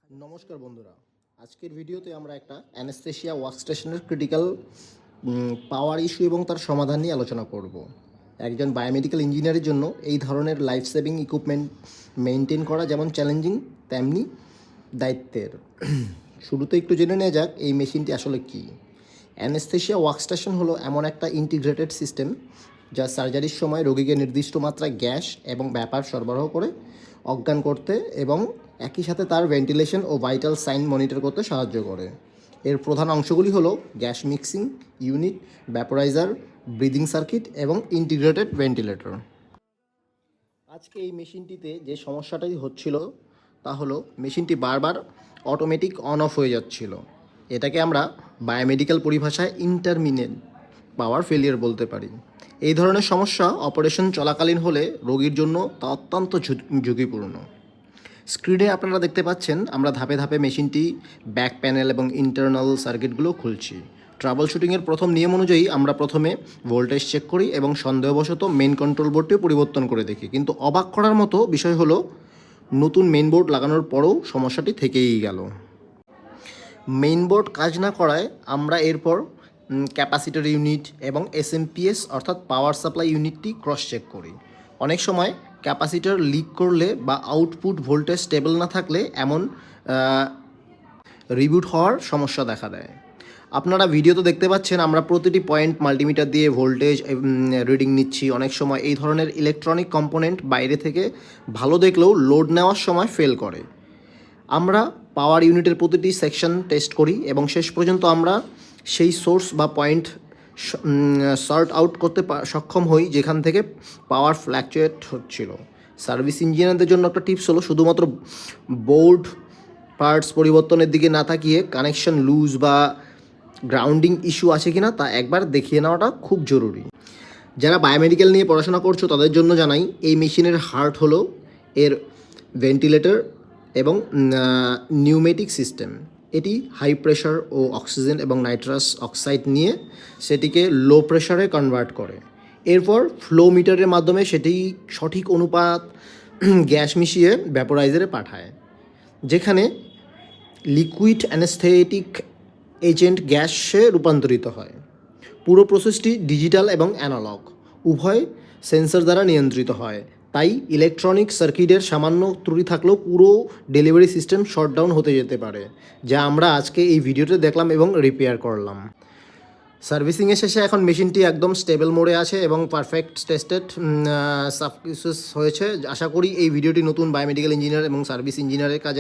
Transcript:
নমস্কার বন্ধুরা, আজকের ভিডিওতে আমরা একটা অ্যানেস্থেশিয়া ওয়ার্কস্টেশনের ক্রিটিক্যাল পাওয়ার ইস্যু এবং তার সমাধান নিয়ে আলোচনা করব। একজন বায়োমেডিক্যাল ইঞ্জিনিয়ারের জন্য এই ধরনের লাইফ সেভিং ইকুইপমেন্ট মেনটেন করা যেমন চ্যালেঞ্জিং তেমনি দায়িত্বের। শুরুতে একটু জেনে নেওয়া যাক এই মেশিনটি আসলে কী। অ্যানেস্থেশিয়া ওয়ার্কস্টেশন হলো এমন একটা ইন্টিগ্রেটেড সিস্টেম যা সার্জারির সময় রোগীকে নির্দিষ্ট মাত্রায় গ্যাস এবং ব্যাপার সরবরাহ করে অজ্ঞান করতে এবং একই সাথে তার ভেন্টিলেশন ও ভাইটাল সাইন মনিটর করতে সাহায্য করে। এর প্রধান অংশগুলি হলো gas mixing unit, vaporizer, breathing circuit এবং ইন্টিগ্রেটেড ভেন্টিলেটর। আজকে এই মেশিনটিতে যে সমস্যাটাই হচ্ছিল তা হলো মেশিনটি বারবার অটোমেটিক অন অফ হয়ে যাচ্ছিল। এটাকে আমরা বায়োমেডিক্যাল পরিভাষায় ইন্টারমিনেন্ট পাওয়ার ফেলিয়ার বলতে পারি। এই ধরনের সমস্যা অপারেশন চলাকালীন হলে রোগীর জন্য তা অত্যন্ত ঝুঁকিপূর্ণ। স্ক্রিনে আপনারা দেখতে পাচ্ছেন আমরা ধাপে ধাপে মেশিনটি ব্যাক প্যানেল এবং ইন্টারনাল সার্কিটগুলো খুলছি। ট্রাবল শুটিংয়ের প্রথম নিয়ম অনুযায়ী আমরা প্রথমে ভোল্টেজ চেক করি এবং সন্দেহবশত মেন কন্ট্রোল বোর্ডটিও পরিবর্তন করে দেখি, কিন্তু অবাক করার মতো বিষয় হলো নতুন মেইন বোর্ড লাগানোর পরেও সমস্যাটি থেকেই গেল। মেইন বোর্ড কাজ না করায় আমরা এরপর ক্যাপাসিটর ইউনিট এবং এসএমপিএস অর্থাৎ পাওয়ার সাপ্লাই ইউনিটটি ক্রস চেক করি। অনেক সময় ক্যাপাসিটর লিক করলে বা আউটপুট ভোল্টেজ স্টেবল না থাকলে এমন রিবুট হওয়ার সমস্যা দেখা দেয়। আপনারা ভিডিওতে দেখতে পাচ্ছেন আমরা প্রতিটি পয়েন্ট মাল্টিমিটার দিয়ে ভোল্টেজ রিডিং নিচ্ছি। অনেক সময় এই ধরনের ইলেকট্রনিক কম্পোনেন্ট বাইরে থেকে ভালো দেখলেও লোড নেওয়ার সময় ফেল করে। আমরা পাওয়ার ইউনিটের প্রতিটি সেকশন টেস্ট করি এবং শেষ পর্যন্ত আমরা সেই সোর্স বা পয়েন্ট সর্ট আউট করতে সক্ষম হই যেখান থেকে পাওয়ার ফ্ল্যাকচুয়েট হচ্ছিল। সার্ভিস ইঞ্জিনিয়ারদের জন্য একটা টিপস হলো শুধুমাত্র বোর্ড পার্টস পরিবর্তনের দিকে না তাকিয়ে কানেকশন লুজ বা গ্রাউন্ডিং ইস্যু আছে কিনা তা একবার দেখিয়ে নেওয়াটা খুব জরুরি। যারা বায়োমেডিক্যাল নিয়ে পড়াশোনা করছো তাদের জন্য জানাই এই মেশিনের হার্ট হলো এর ভেন্টিলেটর এবং নিউমেটিক সিস্টেম। এটি হাই প্রেশার ও অক্সিজেন এবং নাইট্রাস অক্সাইড নিয়ে সেটিকে লো প্রেশারে কনভার্ট করে। এরপর ফ্লো মিটারের মাধ্যমে সেটি সঠিক অনুপাত গ্যাস মিশিয়ে ভ্যাপোরাইজারে পাঠায়, যেখানে লিকুইড অ্যানেস্থেটিক এজেন্ট গ্যাসে রূপান্তরিত হয়। পুরো প্রসেসটি ডিজিটাল এবং অ্যানালগ উভয় সেন্সর দ্বারা নিয়ন্ত্রিত হয়, তাই ইলেকট্রনিক সার্কিটের সামান্য ত্রুটি থাকলেও পুরো ডেলিভারি সিস্টেম শটডাউন হতে যেতে পারে, যা আমরা আজকে এই ভিডিওতে দেখলাম এবং রিপেয়ার করলাম। সার্ভিসিংয়ের শেষে এখন মেশিনটি একদম স্টেবল মোডে আছে এবং পারফেক্ট টেস্টেড সাবকিউসেস হয়েছে। আশা করি এই ভিডিওটি নতুন বায়োমেডিক্যাল ইঞ্জিনিয়ার এবং সার্ভিস ইঞ্জিনিয়ারের কাজে